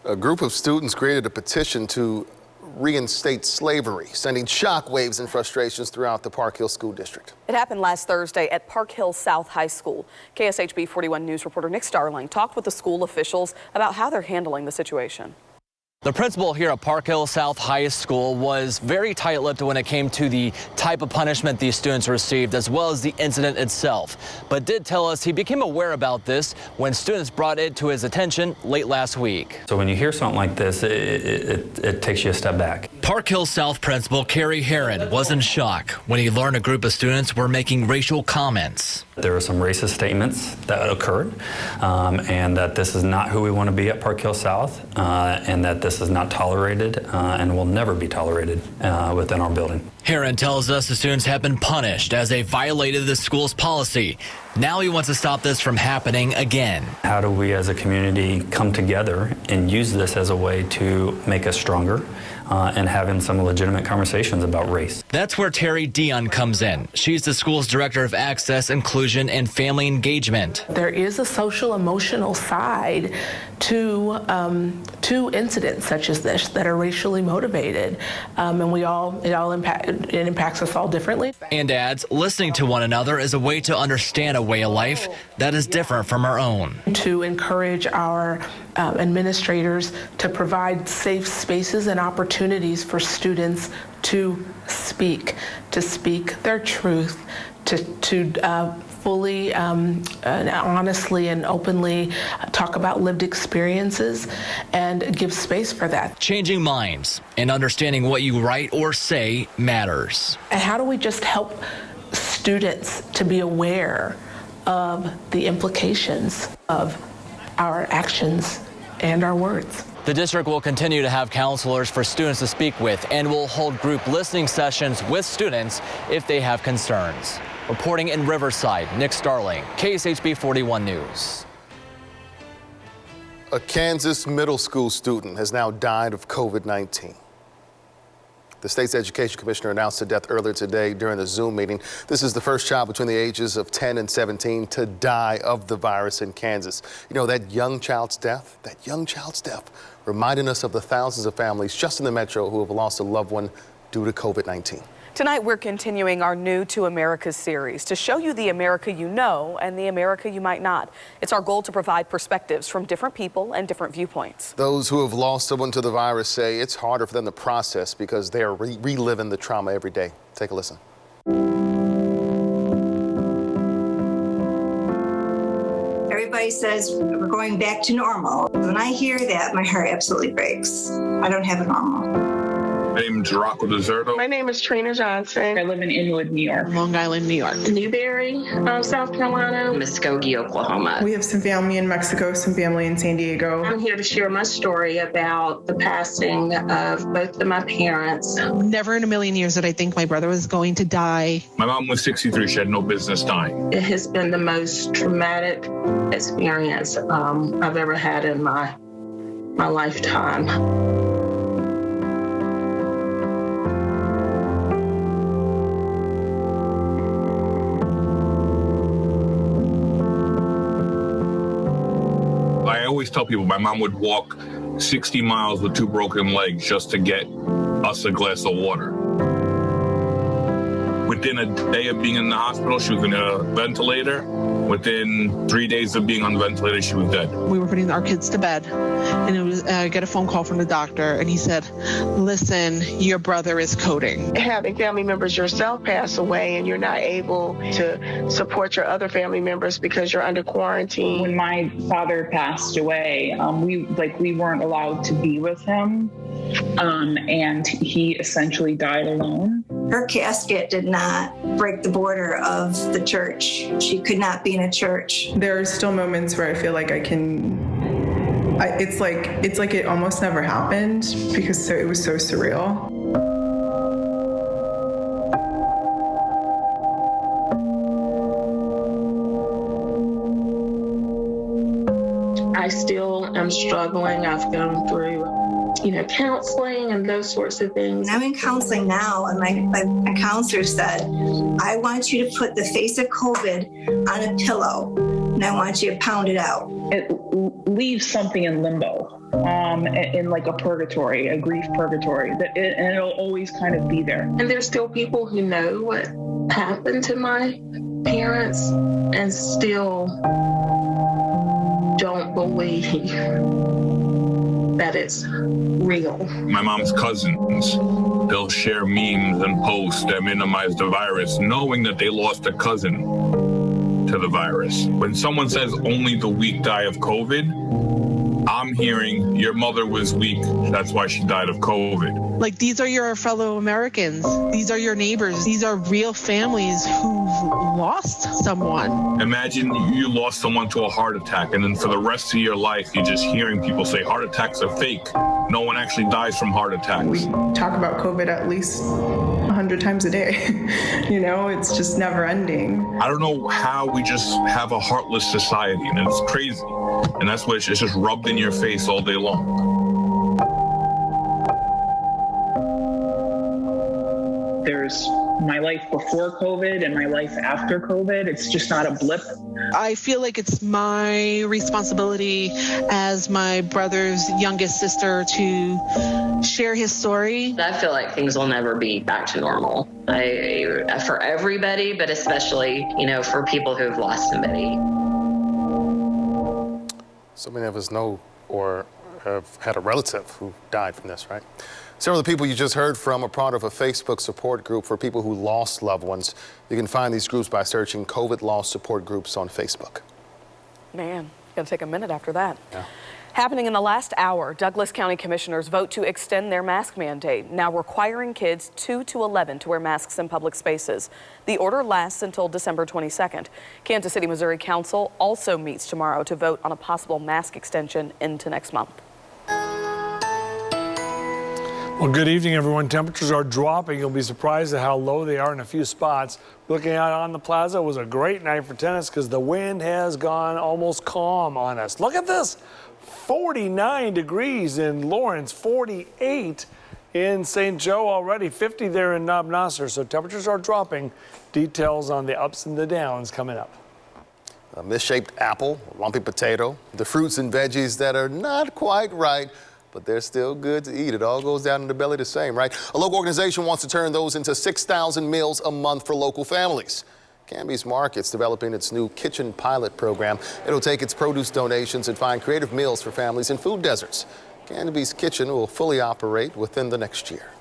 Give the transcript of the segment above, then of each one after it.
A group of students created a petition to reinstate slavery, sending shockwaves and frustrations throughout the Park Hill School District. It happened last Thursday at Park Hill South High School. KSHB 41 News reporter Nick Starling talked with the school officials about how they're handling the situation. The principal here at Park Hill South High School was very tight-lipped when it came to the type of punishment these students received, as well as the incident itself, but did tell us he became aware about this when students brought it to his attention late last week. So when you hear something like this, it takes you a step back. Park Hill South principal Kerry Herron was in shock when he learned a group of students were making racial comments. There were some racist statements that occurred, and that this is not who we want to be at Park Hill South, and that this is not tolerated and will never be tolerated within our building. Herron tells us the students have been punished as they violated the school's policy. Now he wants to stop this from happening again. How do we as a community come together and use this as a way to make us stronger and having some legitimate conversations about race? That's where Terry Dion comes in. She's the school's director of access, inclusion, and family engagement. There is a social emotional side to incidents such as this that are racially motivated, and it impacts us all differently. And adds, listening to one another is a way to understand a way of life that is different from our own. To encourage our administrators to provide safe spaces and opportunities for students to speak their truth, to fully and honestly and openly talk about lived experiences and give space for that. Changing minds and understanding what you write or say matters. And how do we just help students to be aware of the implications of our actions and our words? The district will continue to have counselors for students to speak with and will hold group listening sessions with students if they have concerns. Reporting in Riverside, Nick Starling, KSHB 41 News. A Kansas middle school student has now died of COVID-19. The state's education commissioner announced the death earlier today during a Zoom meeting. This is the first child between the ages of 10 and 17 to die of the virus in Kansas. You know, that young child's death reminding us of the thousands of families just in the metro who have lost a loved one due to COVID-19. Tonight, we're continuing our New to America series to show you the America you know and the America you might not. It's our goal to provide perspectives from different people and different viewpoints. Those who have lost someone to the virus say it's harder for them to process because they are reliving the trauma every day. Take a listen. Everybody says we're going back to normal. When I hear that, my heart absolutely breaks. I don't have a normal. My name is Rocco Deserto. My name is Trina Johnson. I live in Inwood, New York. Long Island, New York. Newberry, South Carolina. Muskogee, Oklahoma. We have some family in Mexico, some family in San Diego. I'm here to share my story about the passing of both of my parents. Never in a million years did I think my brother was going to die. My mom was 63. She had no business dying. It has been the most traumatic experience I've ever had in my lifetime. I always tell people my mom would walk 60 miles with 2 broken legs just to get us a glass of water. Within a day of being in the hospital, she was in a ventilator. Within 3 days of being on the ventilator, she was dead. We were putting our kids to bed, and it was get a phone call from the doctor, and he said, "Listen, your brother is coding." Having family members yourself pass away and you're not able to support your other family members because you're under quarantine. When my father passed away, we weren't allowed to be with him, and he essentially died alone. Her casket did not break the border of the church. She could not be in a church. There are still moments where I feel like it's like it almost never happened because it was so surreal. I still am struggling. I've gone through counseling and those sorts of things. I'm in counseling now, and my counselor said, I want you to put the face of COVID on a pillow and I want you to pound it out. It leaves something in limbo, in like a purgatory, a grief purgatory, and it'll always kind of be there. And there's still people who know what happened to my parents and still don't believe that it's real. My mom's cousins, they'll share memes and posts that minimize the virus, knowing that they lost a cousin to the virus. When someone says only the weak die of COVID, I'm hearing your mother was weak, that's why she died of COVID. Like, these are your fellow Americans. These are your neighbors. These are real families who've lost someone. Imagine you lost someone to a heart attack, and then for the rest of your life, you're just hearing people say heart attacks are fake. No one actually dies from heart attacks. We talk about COVID at least 100 times a day. You know, it's just never ending. I don't know how we just have a heartless society, and it's crazy. And that's what it's just rubbed in your face all day long. There's my life before COVID and my life after COVID. It's just not a blip. I feel like it's my responsibility as my brother's youngest sister to share his story. I feel like things will never be back to normal. For everybody, but especially, for people who've lost somebody. So many of us know or have had a relative who died from this, right? Several of the people you just heard from are part of a Facebook support group for people who lost loved ones. You can find these groups by searching COVID Lost Support Groups on Facebook. Man, gonna take a minute after that. Yeah. Happening in the last hour, Douglas County commissioners vote to extend their mask mandate, now requiring kids 2 to 11 to wear masks in public spaces. The order lasts until December 22nd. Kansas City, Missouri Council also meets tomorrow to vote on a possible mask extension into next month. Well, good evening, everyone. Temperatures are dropping. You'll be surprised at how low they are in a few spots. Looking out on the plaza, it was a great night for tennis because the wind has gone almost calm on us. Look at this, 49 degrees in Lawrence, 48 in St. Joe already, 50 there in Knob Nasser. So temperatures are dropping. Details on the ups and the downs coming up. A misshaped apple, a lumpy potato, the fruits and veggies that are not quite right, but they're still good to eat. It all goes down in the belly the same, right? A local organization wants to turn those into 6,000 meals a month for local families. Canby's Market's developing its new kitchen pilot program. It'll take its produce donations and find creative meals for families in food deserts. Canby's Kitchen will fully operate within the next year.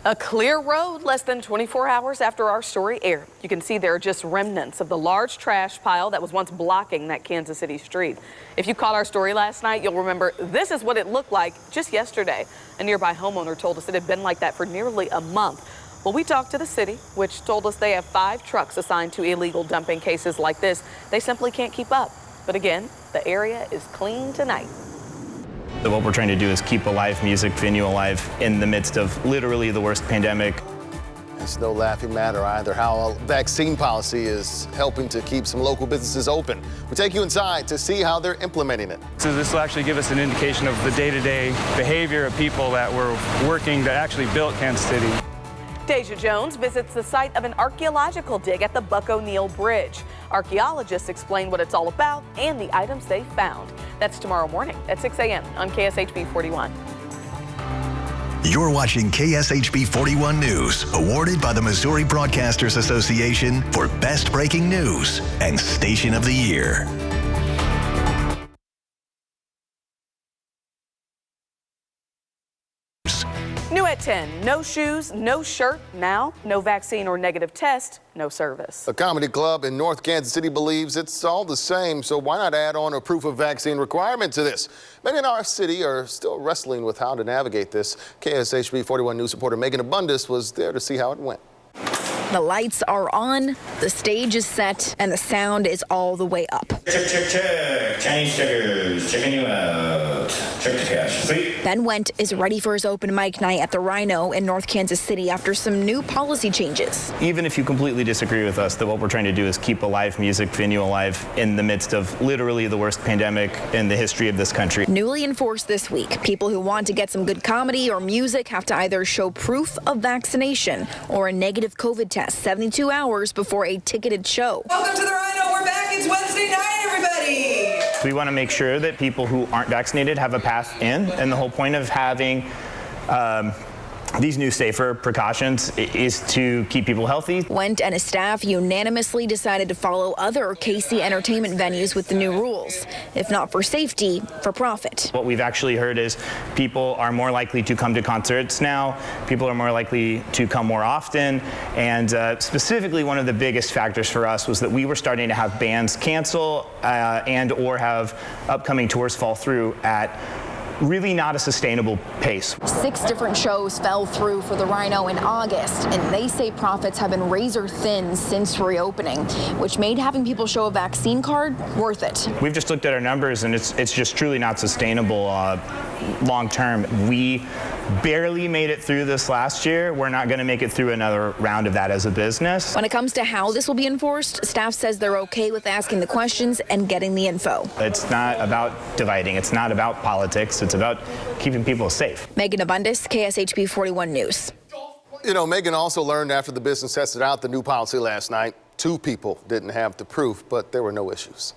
A clear road less than 24 hours after our story aired. You can see there are just remnants of the large trash pile that was once blocking that Kansas City street. If you caught our story last night, you'll remember this is what it looked like just yesterday. A nearby homeowner told us it had been like that for nearly a month. Well, we talked to the city, which told us they have 5 trucks assigned to illegal dumping cases like this. They simply can't keep up. But again, the area is clean tonight. What we're trying to do is keep a live music venue alive in the midst of literally the worst pandemic. It's no laughing matter either how a vaccine policy is helping to keep some local businesses open. We take you inside to see how they're implementing it. So this will actually give us an indication of the day-to-day behavior of people that were working that actually built Kansas City. Deja Jones visits the site of an archaeological dig at the Buck O'Neill Bridge. Archaeologists explain what it's all about and the items they found. That's tomorrow morning at 6 a.m. on KSHB 41. You're watching KSHB 41 News, awarded by the Missouri Broadcasters Association for Best Breaking News and Station of the Year. New at 10, no shoes, no shirt. Now, no vaccine or negative test, no service. A comedy club in North Kansas City believes it's all the same, so why not add on a proof of vaccine requirement to this? Many in our city are still wrestling with how to navigate this. KSHB 41 News reporter Megan Abundis was there to see how it went. The lights are on, the stage is set, and the sound is all the way up. Check, check, check. Chinese checkers, checking you out. Check the cash. Sweet. Ben Wendt is ready for his open mic night at the Rhino in North Kansas City after some new policy changes. Even if you completely disagree with us, that what we're trying to do is keep a live music venue alive in the midst of literally the worst pandemic in the history of this country. Newly enforced this week, people who want to get some good comedy or music have to either show proof of vaccination or a negative COVID test 72 hours before a ticketed show. Welcome to the Rhino. We're back. It's Wednesday night. We want to make sure that people who aren't vaccinated have a path in, and the whole point of having these new safer precautions is to keep people healthy. Wendt and his staff unanimously decided to follow other KC entertainment venues with the new rules. If not for safety, for profit. What we've actually heard is people are more likely to come to concerts now. People are more likely to come more often. And specifically, one of the biggest factors for us was that we were starting to have bands cancel and or have upcoming tours fall through at really not a sustainable pace. 6 different shows fell through for the Rhino in August, and they say profits have been razor thin since reopening, which made having people show a vaccine card worth it. We've just looked at our numbers, and it's just truly not sustainable long term. We barely made it through this last year. We're not going to make it through another round of that as a business. When it comes to how this will be enforced, staff says they're okay with asking the questions and getting the info. It's not about dividing. It's not about politics. It's about keeping people safe. Megan Abundis, KSHP 41 News. You know, Megan also learned after the business tested out the new policy last night, 2 people didn't have the proof, but there were no issues.